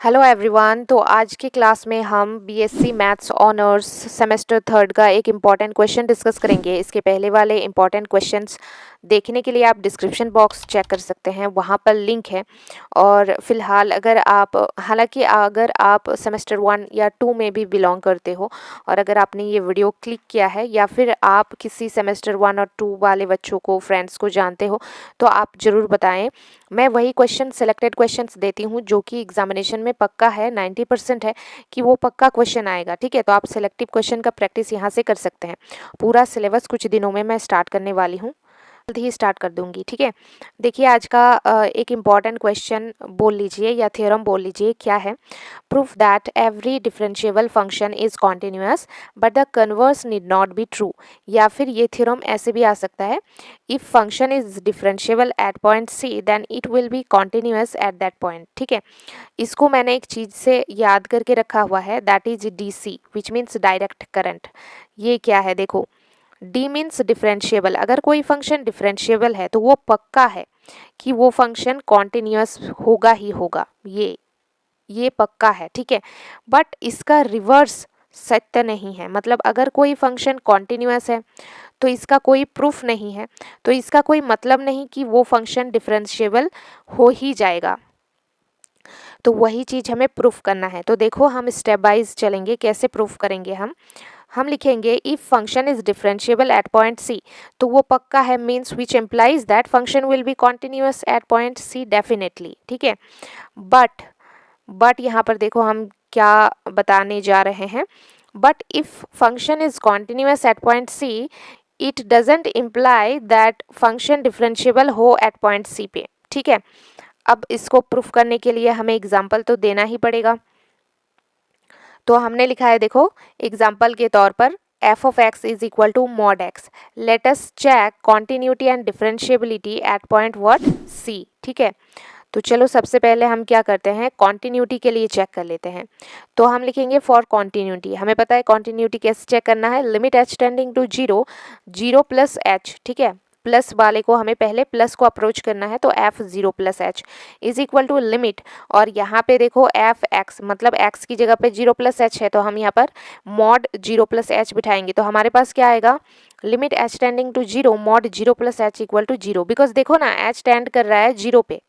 Hello everyone. तो आज की क्लास में हम BSc maths honours semester third का एक इम्पॉर्टेंट क्वेश्चन डिस्कस करेंगे। इसके पहले वाले इम्पॉर्टेंट क्वेश्चंस देखने के लिए आप डिस्क्रिप्शन बॉक्स चेक कर सकते हैं, वहाँ पर लिंक है। और फिलहाल हालांकि अगर आप सेमेस्टर वन या टू में भी बिलोंग करते हो और अगर आपने ये वीडियो क्लिक किया है या फिर आप किसी सेमेस्टर वन और टू वाले बच्चों को, फ्रेंड्स को जानते हो, तो आप ज़रूर बताएं। मैं वही सिलेक्टेड क्वेश्चंस देती हूँ जो कि एग्जामिनेशन में पक्का है, 90% है कि वो पक्का क्वेश्चन आएगा। ठीक है, तो आप सिलेक्टिव क्वेश्चन का प्रैक्टिस यहाँ से कर सकते हैं। पूरा सिलेबस कुछ दिनों में मैं स्टार्ट करने वाली हूँ, जल्द ही स्टार्ट कर दूंगी। ठीक है, देखिए आज का एक इम्पॉर्टेंट क्वेश्चन बोल लीजिए या थ्योरम बोल लीजिए। क्या है? Proof that every differentiable function is continuous but the converse need not be true. या फिर ये थ्योरम ऐसे भी आ सकता है, if function is differentiable at point C then it will be continuous at that point. ठीक है, इसको मैंने एक चीज से याद करके रखा हुआ है, that is DC which means direct current. ये क्या है? देखो, डी मीन्स डिफरेंशिएबल। अगर कोई फंक्शन डिफरेंशिएबल है तो वो पक्का है कि वो फंक्शन कॉन्टिन्यूअस होगा ही होगा, ये पक्का है। ठीक है, बट इसका रिवर्स सत्य नहीं है। मतलब अगर कोई फंक्शन कॉन्टिन्यूअस है तो इसका कोई प्रूफ नहीं है, तो इसका कोई मतलब नहीं कि वो फंक्शन डिफरेंशिएबल हो ही जाएगा। तो वही चीज़ हमें प्रूफ करना है। तो देखो, हम स्टेप वाइज चलेंगे। कैसे प्रूफ करेंगे? हम लिखेंगे if function is differentiable at point C, तो वो पक्का है, means which implies that function will be continuous at point C definitely. ठीक है, बट यहाँ पर देखो हम क्या बताने जा रहे हैं। But if function is continuous at point C it doesn't imply that function differentiable हो एट पॉइंट सी पे। ठीक है, अब इसको प्रूफ करने के लिए हमें एग्जाम्पल तो देना ही पड़ेगा। तो हमने लिखा है, देखो एग्जाम्पल के तौर पर f of x is equal to mod x. Let us check continuity and differentiability at point what? C. ठीक है, तो चलो सबसे पहले हम क्या करते हैं, कॉन्टिन्यूटी के लिए चेक कर लेते हैं। तो हम लिखेंगे फॉर कॉन्टिन्यूटी। हमें पता है कॉन्टिन्यूटी कैसे चेक करना है, limit h tending to zero, zero plus h। ठीक है, प्लस वाले को हमें पहले प्लस को अप्रोच करना है, तो f zero plus h is equal to limit. और यहाँ पे देखो एफ एक्स, मतलब x की जगह पे जीरो प्लस h है, तो हम यहाँ पर मॉड जीरो प्लस h बिठाएंगे। तो हमारे पास क्या आएगा, limit h tending to zero mod zero plus h equal to zero. Because देखो ना, h टेंड कर रहा है जीरो पे।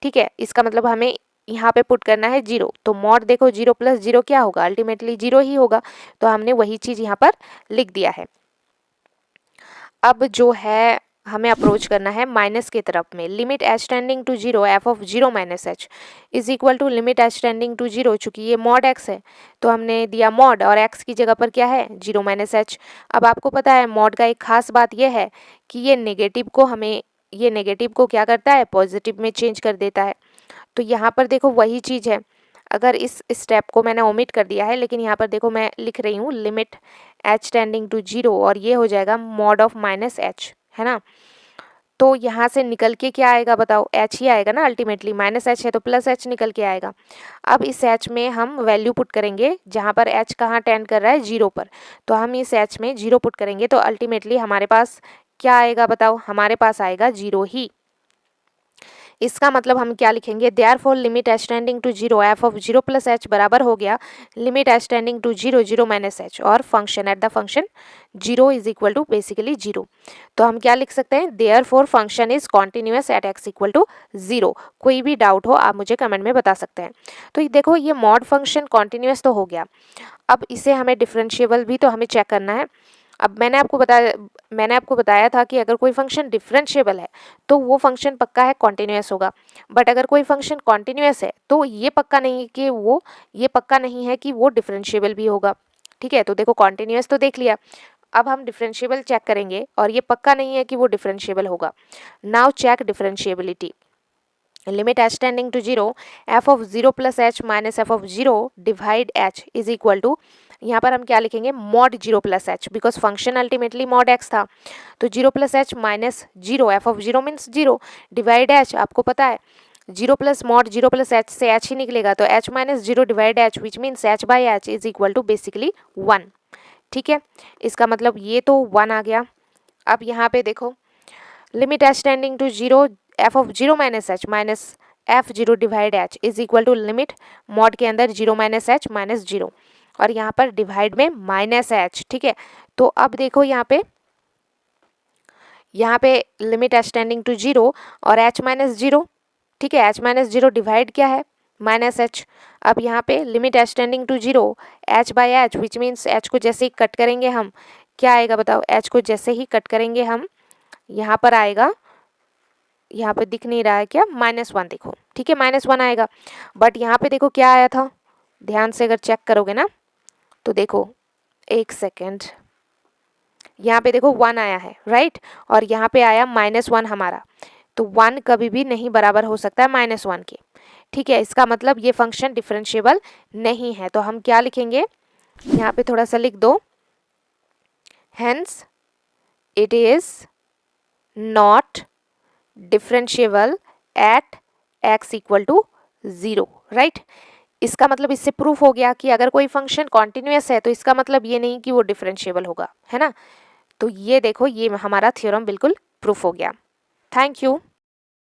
ठीक है, इसका मतलब हमें यहाँ पे पुट करना है जीरो, तो मॉड देखो जीरो प्लस जीरो क्या होगा, अल्टीमेटली जीरो ही होगा। तो हमने वही चीज़ यहाँ पर लिख दिया है। अब जो है हमें अप्रोच करना है माइनस की तरफ में, limit h tending to zero F of zero minus H is equal to limit h tending to zero. चूंकि ये मॉड x है तो हमने दिया मॉड, और x की जगह पर क्या है, जीरो माइनस एच। अब आपको पता है मॉड का एक खास बात यह है कि ये नेगेटिव को क्या करता है, पॉजिटिव में चेंज कर देता है। तो यहाँ पर देखो वही चीज़ है, अगर इस स्टेप को मैंने ओमिट कर दिया है, लेकिन यहाँ पर देखो मैं लिख रही हूँ limit h tending to zero, और ये हो जाएगा मॉड ऑफ माइनस h, है ना। तो यहाँ से निकल के क्या आएगा बताओ, h ही आएगा ना, अल्टीमेटली माइनस h है तो प्लस h निकल के आएगा। अब इस h में हम वैल्यू पुट करेंगे, जहाँ पर h कहाँ टेंड कर रहा है, जीरो पर, तो हम इस h में जीरो पुट करेंगे, तो अल्टीमेटली हमारे पास क्या आएगा बताओ, हमारे पास आएगा जीरो ही। इसका मतलब हम क्या लिखेंगे, therefore limit h tending to zero F of zero plus h बराबर हो गया limit h tending to zero zero minus h, और function at the function zero is equal to basically zero. तो हम क्या लिख सकते हैं, therefore function is continuous at x equal to zero. कोई भी डाउट हो आप मुझे कमेंट में बता सकते हैं। तो ये देखो, ये मॉड फंक्शन कॉन्टिन्यूअस तो हो गया, अब इसे हमें डिफरेंशिएबल भी तो हमें चेक करना है। अब मैंने आपको बताया था कि अगर कोई फंक्शन डिफरेंशिएबल है तो वो फंक्शन पक्का है कॉन्टिन्यूअस होगा। बट अगर कोई फंक्शन कॉन्टिन्यूअस है तो ये पक्का नहीं है कि वो डिफरेंशिएबल भी होगा। ठीक है, तो देखो कॉन्टिन्यूअस तो देख लिया, अब हम डिफरेंशिएबल चेक करेंगे, और ये पक्का नहीं है कि वो डिफरेंशिएबल होगा। Now check differentiability. Limit h tending to zero F of zero plus H minus F of zero divide h is equal to, यहाँ पर हम क्या लिखेंगे, mod zero plus H, because function ultimately mod x था। तो zero plus H minus zero, F of zero means zero, divide h, आपको पता है zero plus mod zero plus H से h ही निकलेगा, तो h minus zero divide h which means h by H is equal to basically one. ठीक है, इसका मतलब ये तो वन आ गया। अब यहाँ पे देखो, limit h tending to zero F of zero minus F0 divide H is equal to limit mod के अंदर 0 माइनस H माइनस 0 और यहाँ पर डिवाइड में माइनस H, ठीक है। तो अब देखो यहाँ पे लिमिट H टेंडिंग टू 0 और H माइनस 0, ठीक है। H माइनस 0 डिवाइड क्या है, माइनस H। अब यहाँ पे limit H tending to 0 H by H which means H को जैसे ही कट करेंगे हम, क्या आएगा बताओ, H को जैसे ही कट करेंगे हम यहाँ पर आएगा, यहाँ पे दिख नहीं रहा है क्या, -1 देखो, ठीक है, -1 आएगा। बट यहाँ पे देखो क्या आया था, ध्यान से अगर चेक करोगे ना तो देखो, एक सेकेंड, यहाँ पे देखो 1 आया है, राइट, और यहाँ पे आया -1 हमारा। तो 1 कभी भी नहीं बराबर हो सकता है -1 के, ठीक है। इसका मतलब ये फंक्शन डिफरेंशिएबल नहीं है। तो हम क्या लिखेंगे, यहाँ पे थोड़ा सा लिख दो, hence it is not differentiable at x equal to 0, right. इसका मतलब इससे प्रूफ हो गया कि अगर कोई फंक्शन कॉन्टिन्यूअस है तो इसका मतलब ये नहीं कि वो डिफरेंशिएबल होगा, है ना। तो ये देखो, ये हमारा थ्योरम बिल्कुल प्रूफ हो गया। Thank you.